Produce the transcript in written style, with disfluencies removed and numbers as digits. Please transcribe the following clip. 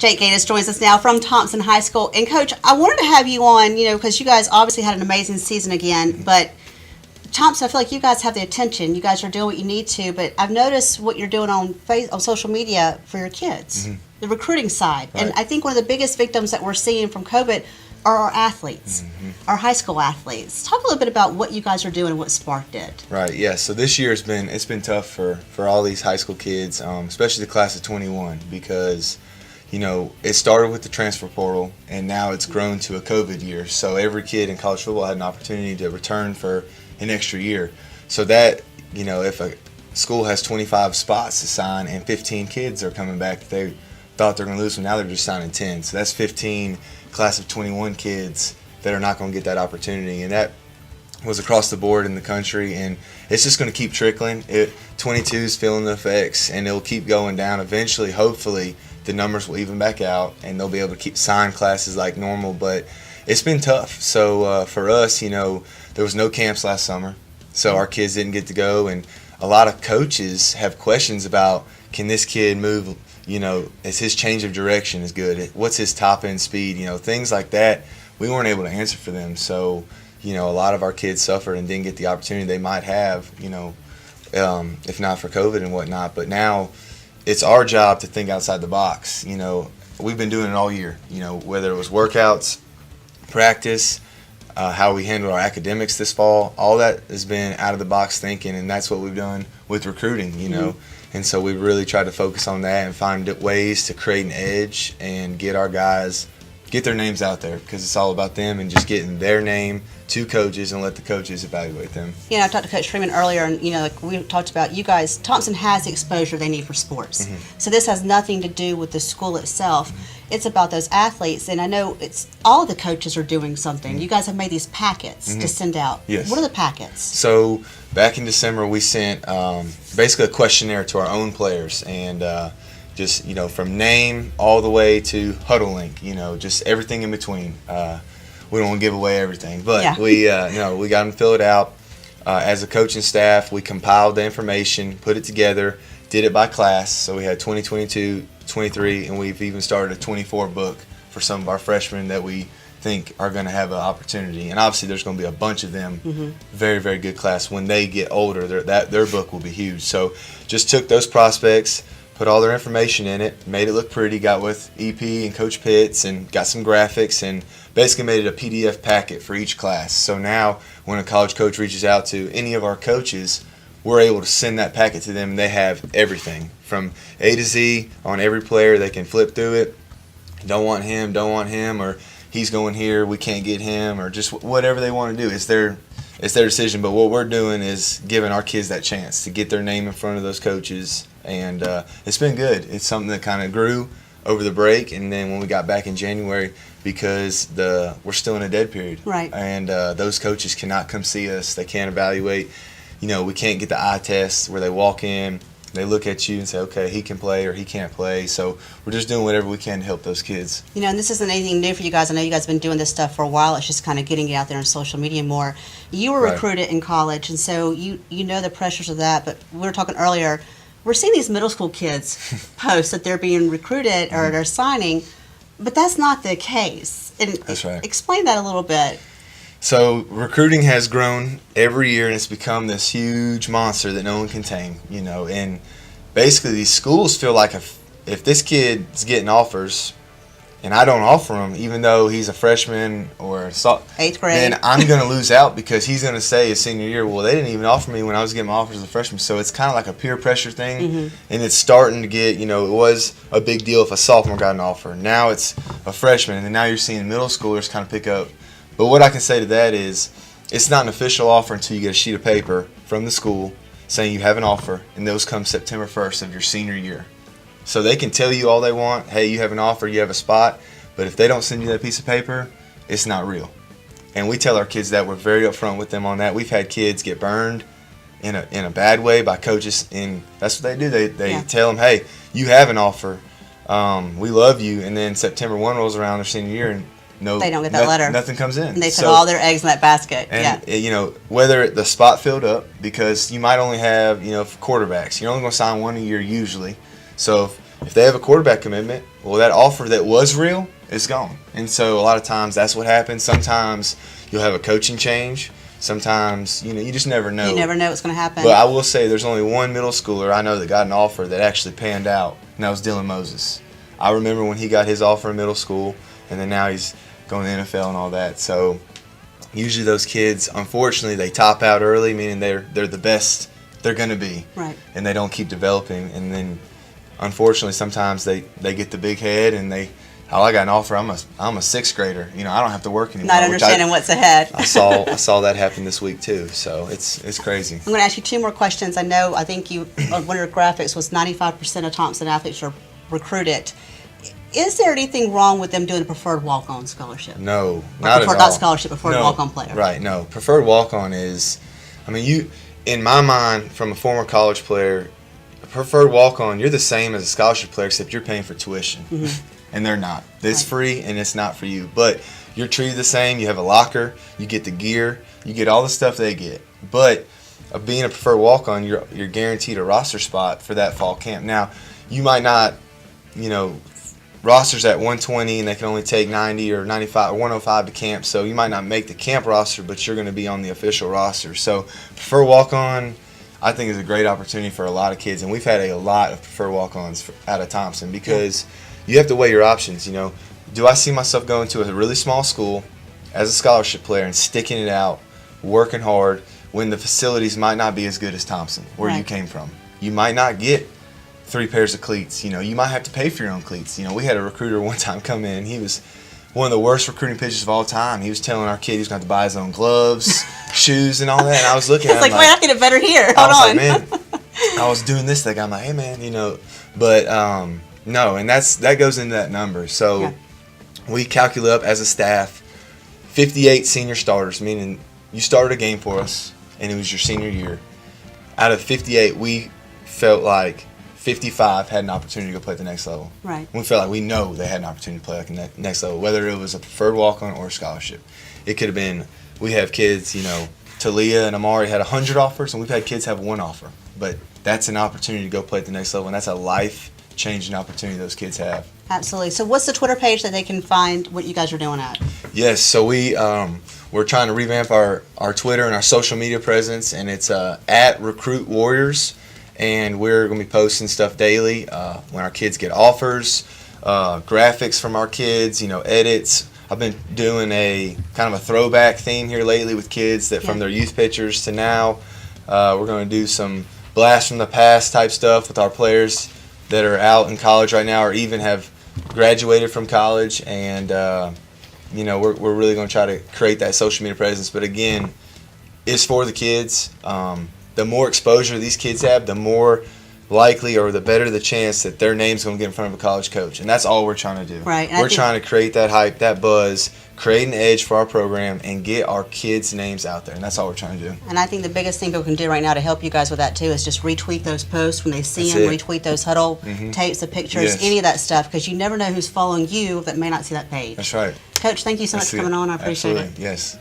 Jake Ganus joins us now from Thompson High School. And Coach, I wanted to have you on, because you guys obviously had an amazing season again, but Thompson, I feel like you guys have the attention. You guys are doing what you need to, but I've noticed what you're doing on social media for your kids, the recruiting side. Right. And I think one of the biggest victims that we're seeing from COVID are our athletes, our high school athletes. Talk a little bit about what you guys are doing and what Spark did. Right, yeah. So this year it's been tough for all these high school kids, especially the class of 21, because it started with the transfer portal, and now it's grown to a COVID year. So every kid in college football had an opportunity to return for an extra year. So that, if a school has 25 spots to sign and 15 kids are coming back, they thought they're going to lose them. Now they're just signing 10. So that's 15 class of 21 kids that are not going to get that opportunity. And that was across the board in the country, and it's just going to keep trickling. 22 is feeling the effects, and it'll keep going down. Eventually, hopefully, the numbers will even back out, and they'll be able to keep sign classes like normal. But it's been tough. So for us, there was no camps last summer, so our kids didn't get to go. And a lot of coaches have questions about, can this kid move? Is his change of direction is good? What's his top end speed? Things like that. We weren't able to answer for them. So, a lot of our kids suffered and didn't get the opportunity they might have, if not for COVID and whatnot. But now it's our job to think outside the box. We've been doing it all year, whether it was workouts, practice, how we handle our academics this fall, all that has been out of the box thinking, and that's what we've done with recruiting, And so we really tried to focus on that and find ways to create an edge and get our guys, get their names out there, because it's all about them and just getting their name to coaches and let the coaches evaluate them. I talked to Coach Freeman earlier, and like we talked about, you guys, Thompson has the exposure they need for sports. So this has nothing to do with the school itself. It's about those athletes, and I know it's all the coaches are doing something. You guys have made these packets to send out. Yes. What are the packets? So back in December, we sent basically a questionnaire to our own players, and just from name all the way to huddle link, just everything in between. We don't want to give away everything, but we we got them filled out. As a coaching staff, we compiled the information, put it together, did it by class. So we had 2022, 23, and we've even started a 24 book for some of our freshmen that we think are going to have an opportunity. And obviously there's going to be a bunch of them, very, very good class. When they get older, their book will be huge. So just took those prospects, put all their information in it, made it look pretty, got with EP and Coach Pitts and got some graphics, and basically made it a PDF packet for each class. So now when a college coach reaches out to any of our coaches, we're able to send that packet to them, and they have everything from A to Z on every player. They can flip through it. Don't want him, or he's going here, we can't get him, or just whatever they want to do. It's their decision. But what we're doing is giving our kids that chance to get their name in front of those coaches, and it's been good. It's something that kind of grew over the break, and then when we got back in January, because we're still in a dead period, right? And those coaches cannot come see us. They can't evaluate. We can't get the eye test where they walk in, they look at you and say, okay, he can play or he can't play. So we're just doing whatever we can to help those kids. And this isn't anything new for you guys. I know you guys have been doing this stuff for a while. It's just kind of getting it out there on social media more. You were recruited in college, and so you know the pressures of that. But we were talking earlier, we're seeing these middle school kids post that they're being recruited or they're signing, but that's not the case. And that's right. Explain that a little bit. So recruiting has grown every year, and it's become this huge monster that no one can tame, and basically these schools feel like if this kid's getting offers and I don't offer him, even though he's a freshman or 8th grade, then I'm going to lose out, because he's going to say his senior year, well, they didn't even offer me when I was getting my offers as a freshman. So it's kind of like a peer pressure thing, and it's starting to get, it was a big deal if a sophomore got an offer. Now it's a freshman, and then now you're seeing middle schoolers kind of pick up. But what I can say to that is, it's not an official offer until you get a sheet of paper from the school saying you have an offer, and those come September 1st of your senior year. So they can tell you all they want, hey, you have an offer, you have a spot, but if they don't send you that piece of paper, it's not real. And we tell our kids that. We're very upfront with them on that. We've had kids get burned in a bad way by coaches, and that's what they do. They tell them, hey, you have an offer, we love you, and then September 1 rolls around their senior year, and they don't get that letter. Nothing comes in. And they put all their eggs in that basket. And, whether the spot filled up, because you might only have, quarterbacks. You're only going to sign one a year usually. So if they have a quarterback commitment, well, that offer that was real is gone. And so a lot of times that's what happens. Sometimes you'll have a coaching change. Sometimes, you just never know. You never know what's going to happen. But I will say there's only one middle schooler I know that got an offer that actually panned out, and that was Dylan Moses. I remember when he got his offer in middle school, and then now he's going to the NFL and all that. So usually those kids, unfortunately, they top out early, meaning they're the best they're going to be. Right. And they don't keep developing. And then, unfortunately, sometimes they get the big head and I got an offer. I'm a sixth grader. I don't have to work anymore. Not understanding what's ahead. I saw that happen this week too. So it's crazy. I'm going to ask you two more questions. I think you on one of your graphics was 95% of Thompson athletes are recruited. Is there anything wrong with them doing a preferred walk-on scholarship? No, not at all. Not scholarship, preferred walk-on player. Right, no. Preferred walk-on is, in my mind, from a former college player, a preferred walk-on, you're the same as a scholarship player except you're paying for tuition. Mm-hmm. And they're not. It's free and it's not for you. But you're treated the same. You have a locker. You get the gear. You get all the stuff they get. But being a preferred walk-on, you're guaranteed a roster spot for that fall camp. Now, you might not, rosters at 120 and they can only take 90 or 95 or 105 to camp, so you might not make the camp roster, but you're going to be on the official roster. So preferred walk-on, I think, is a great opportunity for a lot of kids, and we've had a lot of preferred walk-ons out of Thompson because you have to weigh your options. Do I see myself going to a really small school as a scholarship player and sticking it out, working hard, when the facilities might not be as good as Thompson, where you came from? You might not get 3 pairs of cleats. You might have to pay for your own cleats. We had a recruiter one time come in. He was one of the worst recruiting pitchers of all time. He was telling our kid he was going to have to buy his own gloves, shoes, and all that. And I was looking at him wait, I can get it better here. Hold on. Like, man, I was doing this thing. I'm like, hey, man, But, no, and that goes into that number. So we calculate up as a staff 58 senior starters, meaning you started a game for us, and it was your senior year. Out of 58, we felt like 55 had an opportunity to go play at the next level. Right. We felt like we know they had an opportunity to play at the next level, whether it was a preferred walk-on or a scholarship. It could have been, we have kids, Talia and Amari had 100 offers, and we've had kids have 1 offer. But that's an opportunity to go play at the next level, and that's a life-changing opportunity those kids have. Absolutely. So what's the Twitter page that they can find what you guys are doing at? Yes, so we're trying to revamp our Twitter and our social media presence, and it's at Recruit Warriors. And we're going to be posting stuff daily when our kids get offers, graphics from our kids, edits. I've been doing a kind of a throwback theme here lately with kids that from their youth pictures to now. We're going to do some blast from the past type stuff with our players that are out in college right now or even have graduated from college. And, we're really going to try to create that social media presence. But, again, it's for the kids. The more exposure these kids have, the more likely or the better the chance that their name's going to get in front of a college coach. And that's all we're trying to do. Right. We're trying to create that hype, that buzz, create an edge for our program, and get our kids' names out there. And that's all we're trying to do. And I think the biggest thing people can do right now to help you guys with that, too, is just retweet those posts when they see them, retweet those huddle tapes, the pictures, any of that stuff, because you never know who's following you that may not see that page. That's right. Coach, thank you so much for coming on. I appreciate it. Yes.